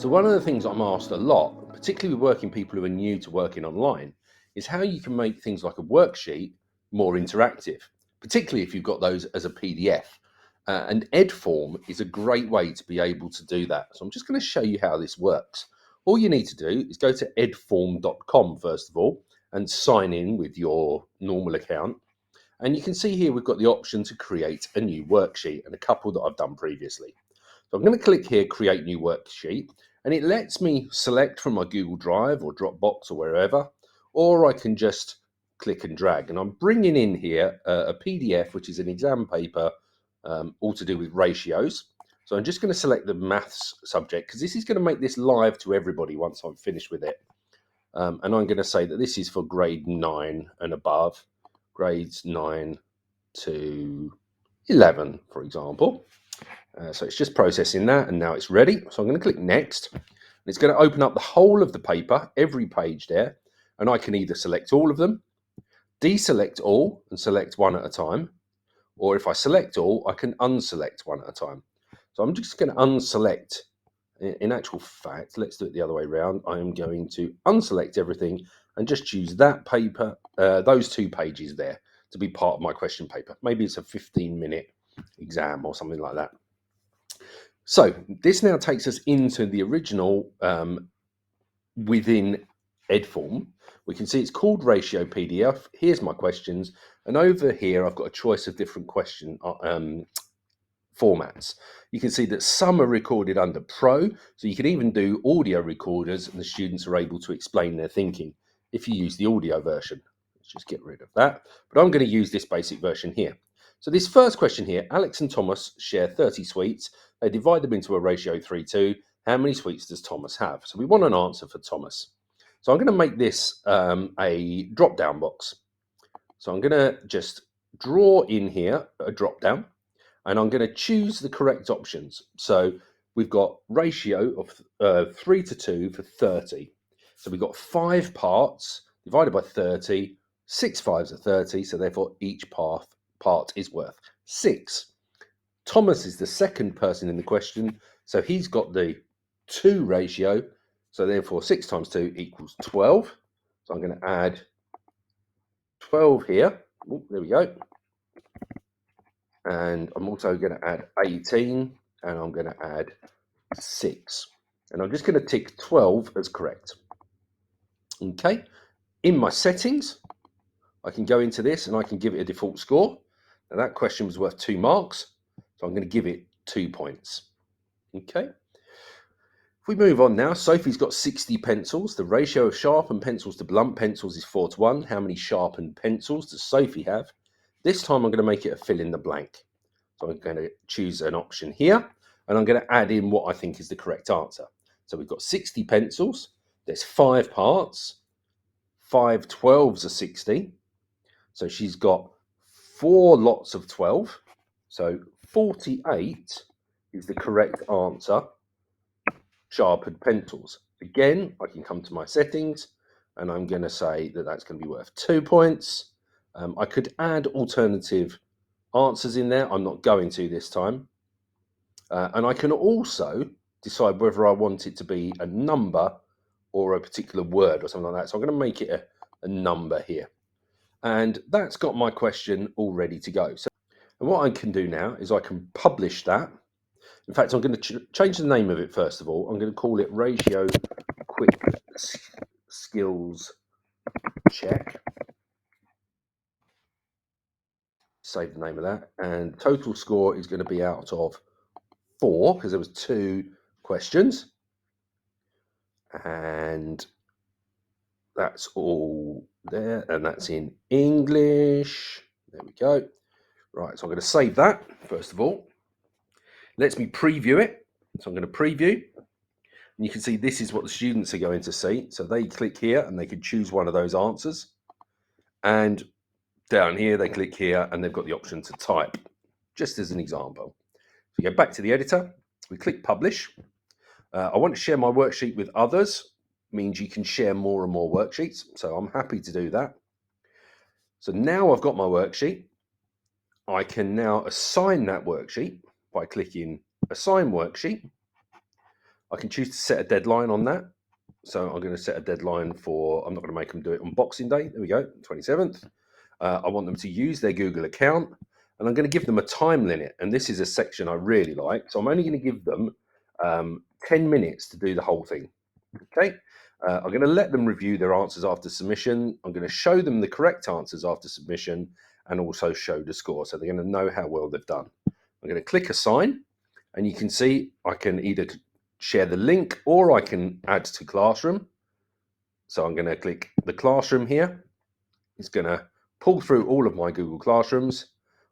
So one of the things I'm asked a lot, particularly with working people who are new to working online, is how you can make things like a worksheet more interactive, particularly if you've got those as a PDF. And Edform is a great way to be able to do that. So I'm just going to show you how this works. All you need to do is go to edform.com first of all and sign in with your normal account. And you can see here we've got the option to create a new worksheet and a couple that I've done previously. So I'm going to click here, create new worksheet, and it lets me select from my Google Drive or Dropbox or wherever, or I can just click and drag. And I'm bringing in here a PDF, which is an exam paper, all to do with ratios. So I'm just going to select the maths subject because this is going to make this live to everybody once I'm finished with it. And I'm going to say that this is for grade 9 and above, grades 9 to 11, for example. So it's just processing that, and now it's ready. So I'm going to click next. It's going to open up the whole of the paper, every page there, and I can either select all of them, deselect all and select one at a time, or if I select all, I can unselect one at a time. So I'm just going to unselect. In actual fact, let's do it the other way around. I am going to unselect everything and just choose that paper, those 2 pages there, to be part of my question paper. Maybe it's a 15-minute exam or something like that. So this now takes us into the original within Edform. We can see it's called Ratio PDF. Here's my questions. And over here, I've got a choice of different question formats. You can see that some are recorded under Pro, so you can even do audio recorders and the students are able to explain their thinking if you use the audio version. Let's just get rid of that. But I'm going to use this basic version here. So this first question here, Alex and Thomas share 30 sweets. They divide them into a ratio 3:2. How many sweets does Thomas have? So we want an answer for Thomas. So I'm going to make this a drop-down box. So I'm going to just draw in here a drop-down, and I'm going to choose the correct options. So we've got ratio of 3:2 for 30. So we've got 5 parts divided by 30. 6 5s are 30, so therefore each part is worth 6. Thomas is the second person in the question, so he's got the 2 ratio, so therefore 6 times 2 equals 12. So I'm going to add 12 here. Ooh, there we go. And I'm also going to add 18, and I'm going to add 6. And I'm just going to tick 12 as correct. Okay, in my settings, I can go into this and I can give it a default score. Now that question was worth 2 marks, so I'm going to give it 2 points. Okay. If we move on now, Sophie's got 60 pencils. The ratio of sharpened pencils to blunt pencils is 4:1. How many sharpened pencils does Sophie have? This time I'm going to make it a fill in the blank. So I'm going to choose an option here, and I'm going to add in what I think is the correct answer. So we've got 60 pencils. There's 5 parts. 5 12s are 60. So she's got 4 lots of 12. So 48 is the correct answer. Sharpened pencils. Again, I can come to my settings and I'm going to say that that's going to be worth 2 points. I could add alternative answers in there. I'm not going to this time. And I can also decide whether I want it to be a number or a particular word or something like that. So I'm going to make it a number here. And that's got my question all ready to go. So, and what I can do now is I can publish that. In fact, I'm going to change the name of it first of all. I'm going to call it Ratio Quick Skills Check. Save the name of that. And total score is going to be out of 4 because there was 2 questions. And that's all there. And that's in English. There we go. Right, so I'm going to save that first of all. Lets me preview it. So I'm going to preview. And you can see this is what the students are going to see. So they click here and they can choose one of those answers. And down here, they click here and they've got the option to type, just as an example. So we go back to the editor. We click publish. I want to share my worksheet with others. Means you can share more and more worksheets. So I'm happy to do that. So now I've got my worksheet. I can now assign that worksheet by clicking Assign Worksheet. I can choose to set a deadline on that. So I'm going to set a deadline for, I'm not going to make them do it on Boxing Day. There we go, 27th. I want them to use their Google account, and I'm going to give them a time limit. And this is a section I really like. So I'm only going to give them 10 minutes to do the whole thing. Okay. I'm going to let them review their answers after submission. I'm going to show them the correct answers after submission and also show the score. So they're going to know how well they've done. I'm going to click assign, and you can see I can either share the link or I can add to Classroom. So I'm going to click the Classroom here. It's going to pull through all of my Google Classrooms.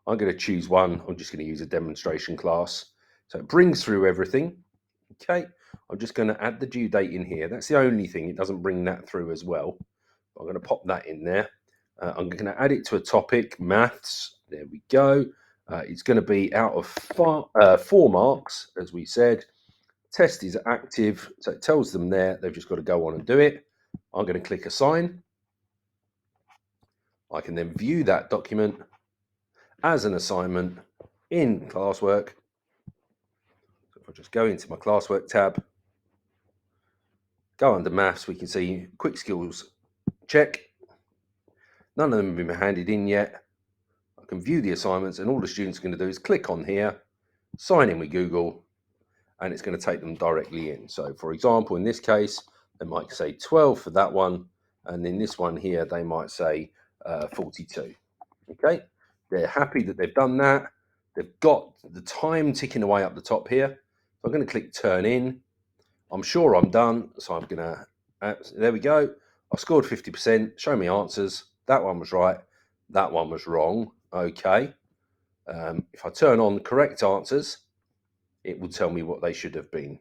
I'm going to choose one. I'm just going to use a demonstration class. So it brings through everything. Okay, I'm just going to add the due date in here. That's the only thing. It doesn't bring that through as well. I'm going to pop that in there. I'm going to add it to a topic, maths. There we go. It's going to be out of 4 marks, as we said. Test is active, so it tells them there. They've just got to go on and do it. I'm going to click assign. I can then view that document as an assignment in classwork. So if I just go into my classwork tab, go under maths, we can see quick skills check. None of them have been handed in yet. I can view the assignments, and all the students are going to do is click on here, sign in with Google, and it's going to take them directly in. So for example, in this case, they might say 12 for that one, and in this one here, they might say 42. Okay, they're happy that they've done that. They've got the time ticking away up the top here. So I'm going to click turn in. I'm sure I'm done, so I'm going to, there we go. I scored 50%, show me answers. That one was right, that one was wrong. Okay. If I turn on correct answers, it will tell me what they should have been.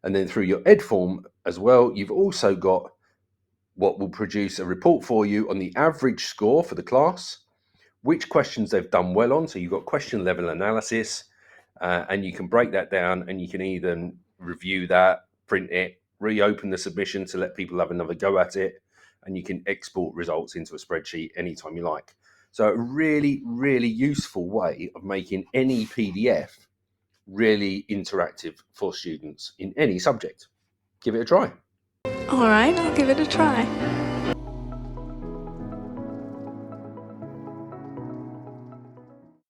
And then through your Edform as well, you've also got what will produce a report for you on the average score for the class, which questions they've done well on. So you've got question level analysis, and you can break that down, and you can either review that, print it, reopen the submission to let people have another go at it, and you can export results into a spreadsheet anytime you like. So a really, really useful way of making any PDF really interactive for students in any subject. Give it a try. All right, I'll give it a try.